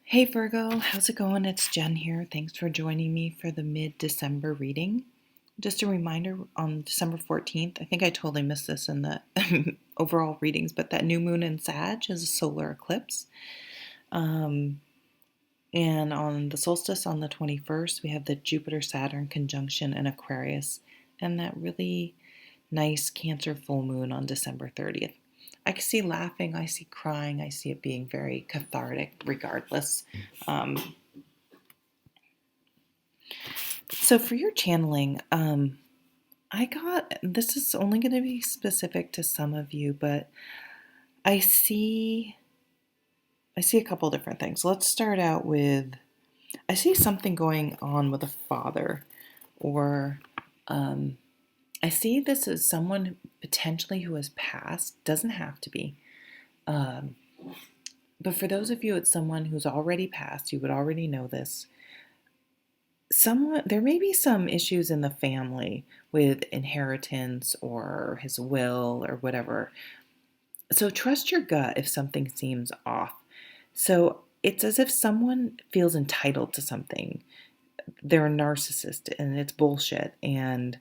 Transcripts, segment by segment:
Hey Virgo, how's it going? It's Jen here. Thanks for joining me for the mid-December reading. Just a reminder, on December 14th, I think I totally missed this in the overall readings, but that new moon in Sag is a solar eclipse. Um, and on the solstice on the 21st, we have the Jupiter-Saturn conjunction in Aquarius and that really nice Cancer full moon on December 30th. I can see laughing, I see crying, I see it being very cathartic regardless. Um, so for your channeling, this is only going to be specific to some of you, but I see I see a couple different things. Let's start out with I see something going on with a father, or um, I see this as someone potentially who has passed. Doesn't have to be. Um, but for those of you, it's someone who's already passed. You would already know this. There may be some issues in the family with inheritance or his will or whatever. So trust your gut if something seems off. So it's as if someone feels entitled to something. They're a narcissist and it's bullshit and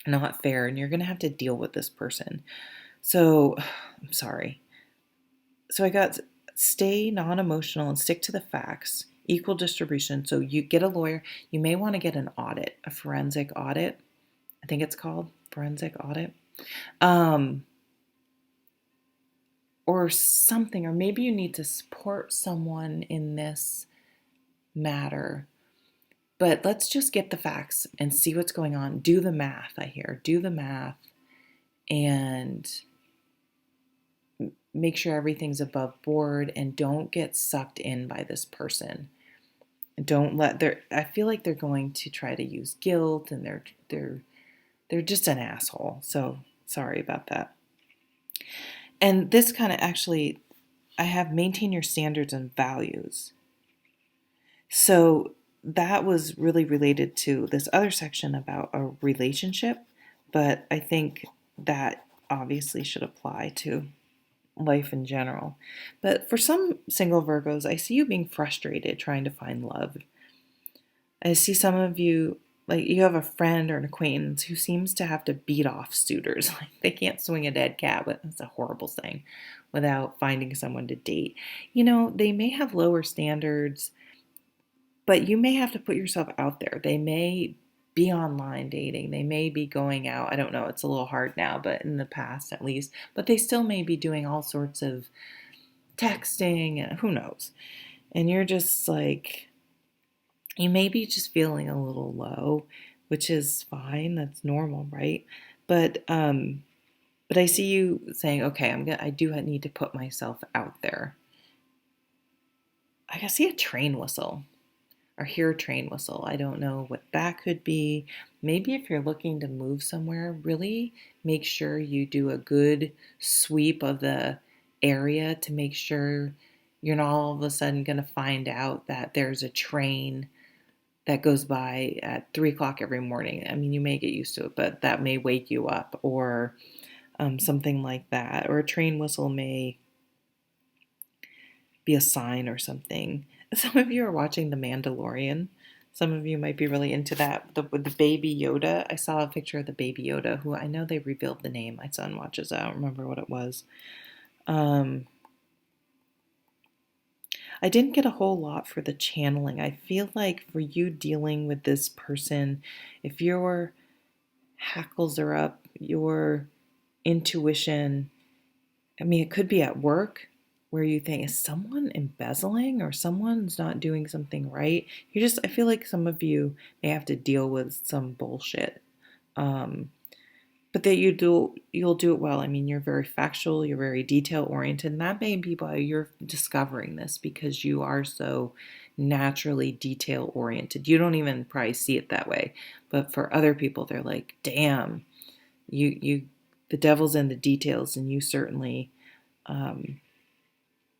not fair, and you're going to have to deal with this person. So I'm sorry. So I got stay non emotional and stick to the facts, equal distribution. So you get a lawyer. You may want to get an audit, a forensic audit. I think it's called forensic audit. Or something, or maybe you need to support someone in this matter. But let's just get the facts and see what's going on. Do the math, I hear. Do the math and make sure everything's above board and don't get sucked in by this person. Don't let their I feel like they're going to try to use guilt, and they're just an asshole. So sorry about that. And this kind of actually I have maintain your standards and values. So that was really related to this other section about a relationship, but I think that obviously should apply to life in general. But for some single Virgos, I see you being frustrated trying to find love. I see some of you, like you have a friend or an acquaintance who seems to have to beat off suitors. Like they can't swing a dead cat, but that's a horrible thing, without finding someone to date. They may have lower standards, but you may have to put yourself out there. They may be online dating. They may be going out. I don't know. It's a little hard now, but in the past at least. But they still may be doing all sorts of texting. Who knows? And you're just like, you may be just feeling a little low, which is fine. That's normal, right? But I see you saying, okay, I do need to put myself out there. I can see a train whistle or hear a train whistle. I don't know what that could be. Maybe if you're looking to move somewhere, really make sure you do a good sweep of the area to make sure you're not all of a sudden going to find out that there's a train that goes by at 3 o'clock every morning. I mean, you may get used to it, but that may wake you up, or something like that. Or a train whistle may be a sign or something. Some of you are watching The Mandalorian. Some of you might be really into that. With the baby Yoda, I saw a picture of the baby Yoda, who I know they revealed the name. My son watches. I don't remember what it was. I didn't get a whole lot for the channeling. I feel like for you dealing with this person, if your hackles are up, your intuition, I mean, it could be at work where you think, is someone embezzling or someone's not doing something right? I feel like some of you may have to deal with some bullshit. But that you'll do it well. I mean, you're very factual, you're very detail oriented, and that may be why you're discovering this, because you are so naturally detail oriented. You don't even probably see it that way, but for other people, they're like, "Damn, the devil's in the details," and you certainly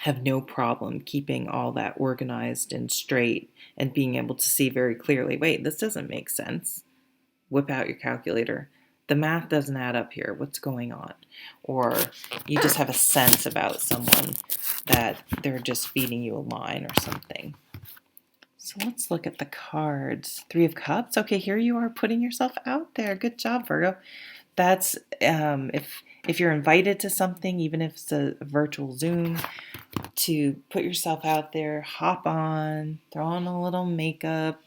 have no problem keeping all that organized and straight and being able to see very clearly. Wait, this doesn't make sense. Whip out your calculator. the math doesn't add up here. What's going on? Or you just have a sense about someone that they're just feeding you a line or something. So let's look at the cards. Three of Cups. Okay, here you are putting yourself out there. Good job, Virgo. That's if you're invited to something, even if it's a virtual Zoom, to put yourself out there, hop on, throw on a little makeup,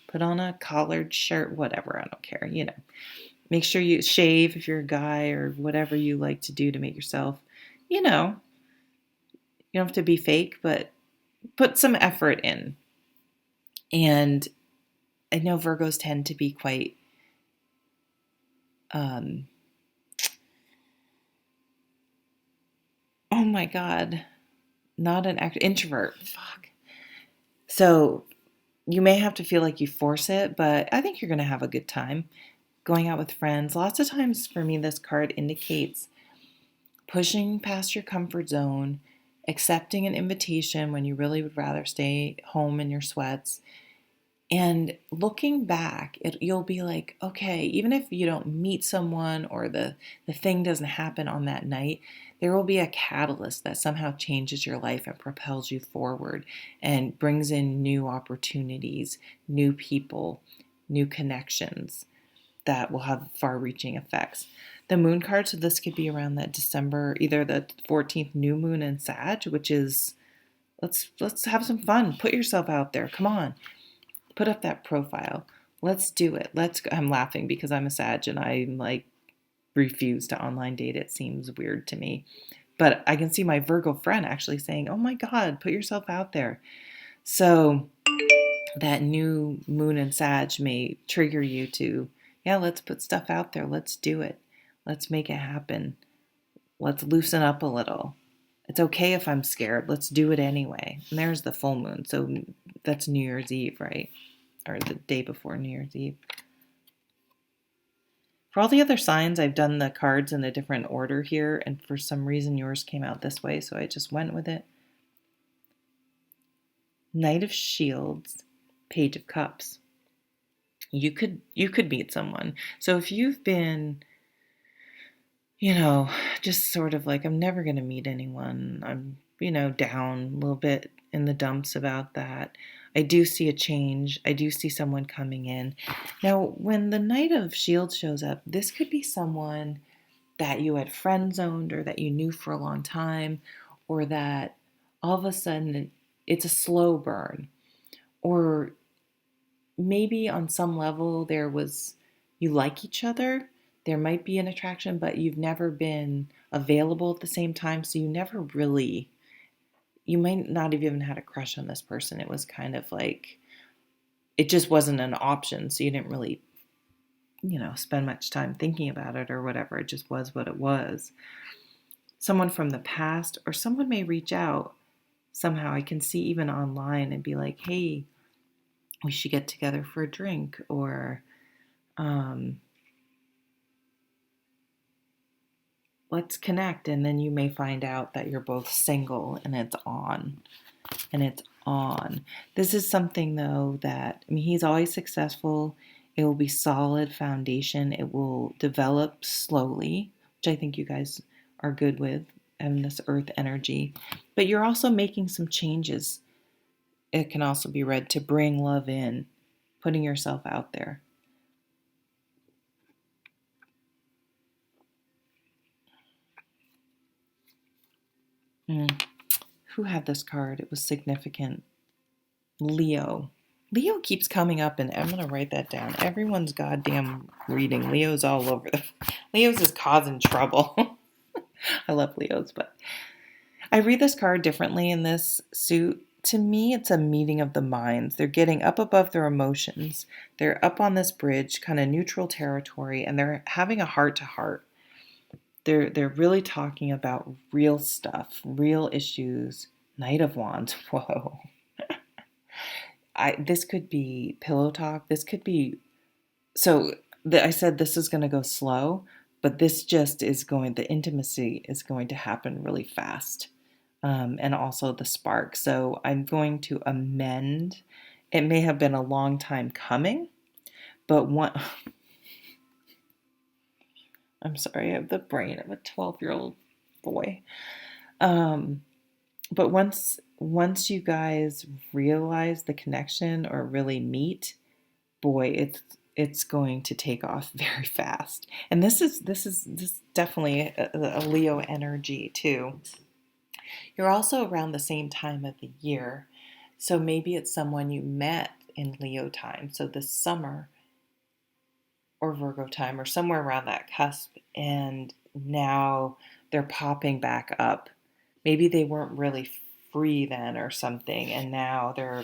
put on a collared shirt, whatever, I don't care, Make sure you shave if you're a guy or whatever you like to do to make yourself, you don't have to be fake, but put some effort in. And I know Virgos tend to be quite oh my God, not an introvert. Fuck. So you may have to feel like you force it, but I think you're going to have a good time going out with friends. Lots of times for me, this card indicates pushing past your comfort zone, accepting an invitation when you really would rather stay home in your sweats. And looking back, you'll be like, okay, even if you don't meet someone or the thing doesn't happen on that night, there will be a catalyst that somehow changes your life and propels you forward and brings in new opportunities, new people, new connections that will have far-reaching effects. The moon card, so this could be around that December, either the 14th new moon in Sag, which is, let's have some fun. Put yourself out there. Come on. Put up that profile. Let's do it. I'm laughing because I'm a Sag and I'm like refuse to online date. It seems weird to me. But I can see my Virgo friend actually saying, oh my God, put yourself out there. So that new moon in Sag may trigger you to, yeah, let's put stuff out there. Let's do it. Let's make it happen. Let's loosen up a little. It's okay if I'm scared. Let's do it anyway. And there's the full moon. So that's New Year's Eve, right? Or the day before New Year's Eve. For all the other signs, I've done the cards in a different order here, and for some reason yours came out this way, so I just went with it. Knight of Shields, Page of Cups. You could meet someone. So if you've been, just sort of like, I'm never going to meet anyone, I'm, down a little bit in the dumps about that, I do see a change. I do see someone coming in. Now, when the Knight of Shields shows up, this could be someone that you had friend zoned or that you knew for a long time, or that all of a sudden it's a slow burn. Or maybe on some level you like each other. There might be an attraction, but you've never been available at the same time, so you might not have even had a crush on this person. It was kind of like, it just wasn't an option. So you didn't really, spend much time thinking about it or whatever. It just was what it was. Someone from the past or someone may reach out somehow. I can see even online and be like, hey, we should get together for a drink, or let's connect. And then you may find out that you're both single and it's on. This is something, though, that, he's always successful. It will be solid foundation. It will develop slowly, which I think you guys are good with, having this earth energy. But you're also making some changes. It can also be read to bring love in, putting yourself out there. Who had this card? It was significant. Leo. Leo keeps coming up, and I'm going to write that down. Everyone's goddamn reading. Leo's all over Leo's is causing trouble. I love Leos, but I read this card differently in this suit. To me, it's a meeting of the minds. They're getting up above their emotions. They're up on this bridge, kind of neutral territory, and they're having a heart-to-heart. They're really talking about real stuff, real issues. Knight of Wands. Whoa. This could be pillow talk. This could be, I said this is going to go slow, but this just is the intimacy is going to happen really fast. And also the spark. So I'm going to amend. It may have been a long time coming, but I'm sorry, I have the brain of a 12-year-old boy. Um, but once you guys realize the connection or really meet, boy, it's going to take off very fast. And this is definitely a Leo energy too. You're also around the same time of the year. So maybe it's someone you met in Leo time, so this summer or Virgo time or somewhere around that cusp, and now they're popping back up. Maybe they weren't really free then or something, and now they're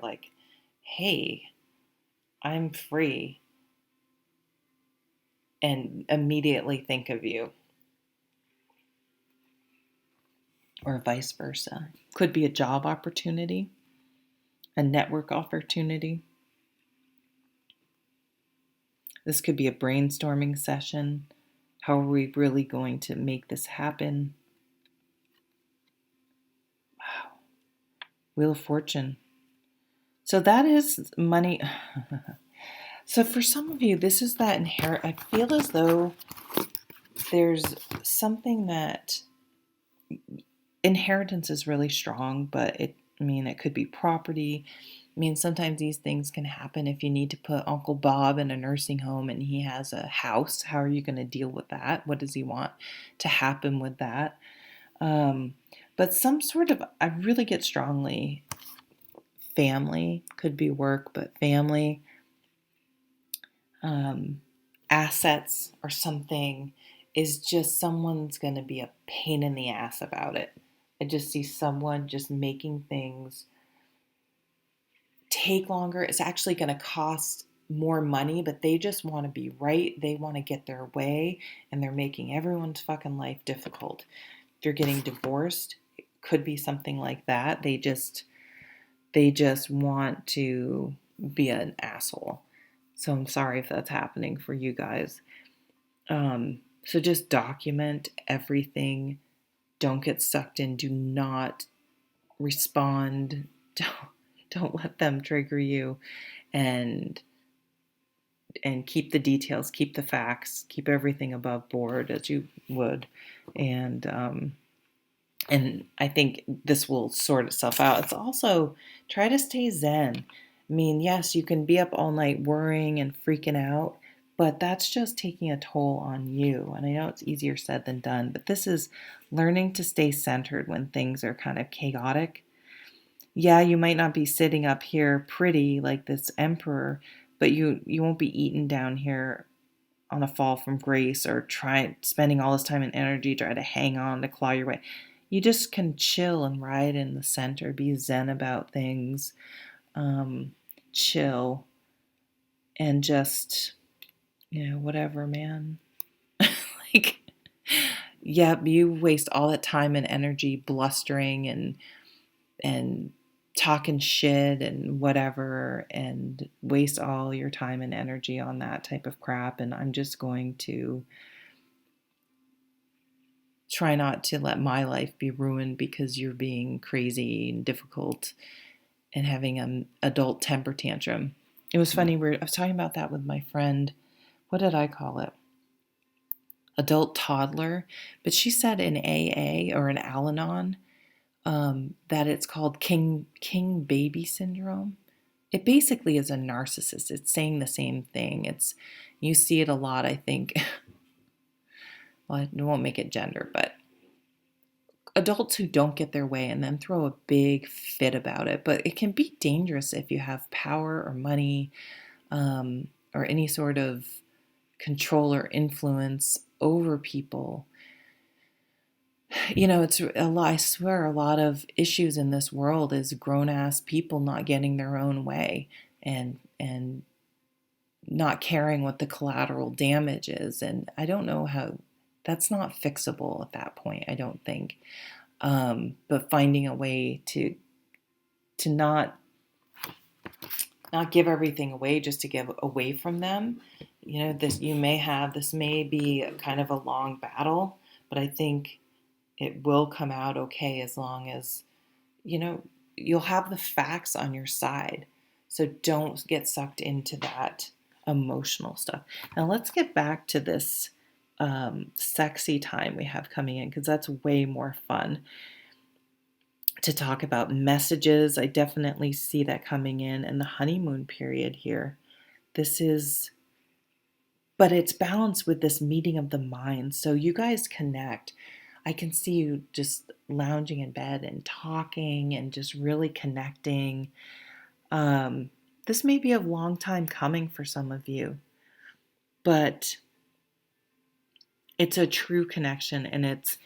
like, "Hey, I'm free," and immediately think of you, or vice versa. Could be a job opportunity, a network opportunity. This could be a brainstorming session. How are we really going to make this happen? Wow. Wheel of Fortune. So that is money. So for some of you, this is that inherit. I feel as though there's something that inheritance is really strong, but it could be property. Sometimes these things can happen if you need to put Uncle Bob in a nursing home and he has a house. How are you going to deal with that? What does he want to happen with that? But some sort of, I really get strongly family, could be work, but family, assets or something is just someone's going to be a pain in the ass about it. I just see someone just making things take longer. It's actually going to cost more money, but they just want to be right. They want to get their way, and they're making everyone's fucking life difficult. If you're getting divorced, it could be something like that. They just want to be an asshole. So I'm sorry if that's happening for you guys. So just document everything. Don't get sucked in. Do not respond. Don't let them trigger you, and keep the details, keep the facts, keep everything above board as you would, and I think this will sort itself out. It's also try to stay zen. Yes, you can be up all night worrying and freaking out, but that's just taking a toll on you. And I know it's easier said than done, but this is learning to stay centered when things are kind of chaotic. Yeah, you might not be sitting up here pretty like this emperor, but you won't be eaten down here on a fall from grace or spending all this time and energy trying to hang on to claw your way. You just can chill and ride in the center, be zen about things, chill, and just, whatever, man. Like, yeah, you waste all that time and energy blustering and talking shit and whatever, and waste all your time and energy on that type of crap. And I'm just going to try not to let my life be ruined because you're being crazy and difficult and having an adult temper tantrum. It was funny, I was talking about that with my friend. What did I call it? Adult toddler. But she said in AA or in Al-Anon that it's called king baby syndrome. It basically is a narcissist. It's saying the same thing. You see it a lot, I think. Well, I won't make it gender, but adults who don't get their way and then throw a big fit about it. But it can be dangerous if you have power or money, or any sort of control or influence over people. It's a lot. I swear, a lot of issues in this world is grown-ass people not getting their own way and not caring what the collateral damage is. And I don't know how that's not fixable at that point, I don't think. But finding a way to not give everything away just to give away from them. This may be kind of a long battle, but I think it will come out okay as long as, you'll have the facts on your side. So don't get sucked into that emotional stuff. Now let's get back to this sexy time we have coming in, because that's way more fun to talk about. Messages, I definitely see that coming in, and the honeymoon period here. This is, but it's balanced with this meeting of the minds. So you guys connect. I can see you just lounging in bed and talking and just really connecting. This may be a long time coming for some of you, but it's a true connection, and it's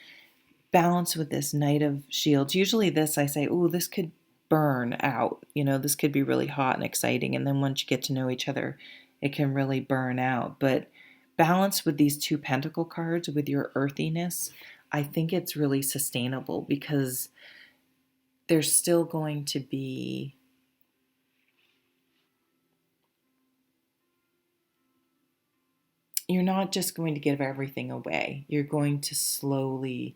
balanced with this Knight of Shields. Usually this, I say, oh, this could burn out. This could be really hot and exciting. And then once you get to know each other, it can really burn out. But balanced with these two pentacle cards, with your earthiness, I think it's really sustainable, because there's still going to be, you're not just going to give everything away. You're going to slowly,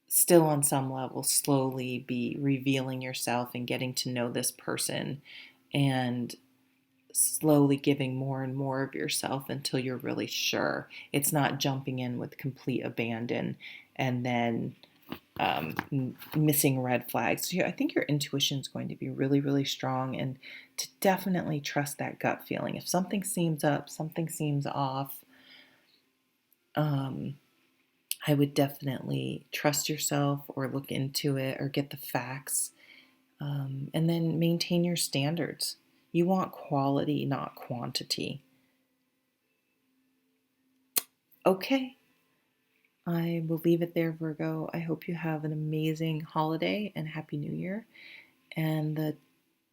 still on some level, slowly be revealing yourself and getting to know this person, and slowly giving more and more of yourself until you're really sure. It's not jumping in with complete abandon and then missing red flags. So I think your intuition is going to be really, really strong, and to definitely trust that gut feeling. If something seems up, something seems off, I would definitely trust yourself, or look into it, or get the facts, and then maintain your standards. You want quality, not quantity. Okay, I will leave it there, Virgo. I hope you have an amazing holiday and Happy New Year. And the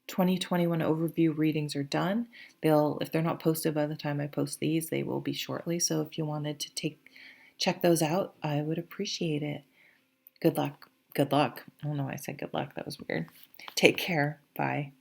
2021 overview readings are done. If they're not posted by the time I post these, they will be shortly. So if you wanted to check those out, I would appreciate it. Good luck. Good luck. I don't know why I said good luck. That was weird. Take care. Bye.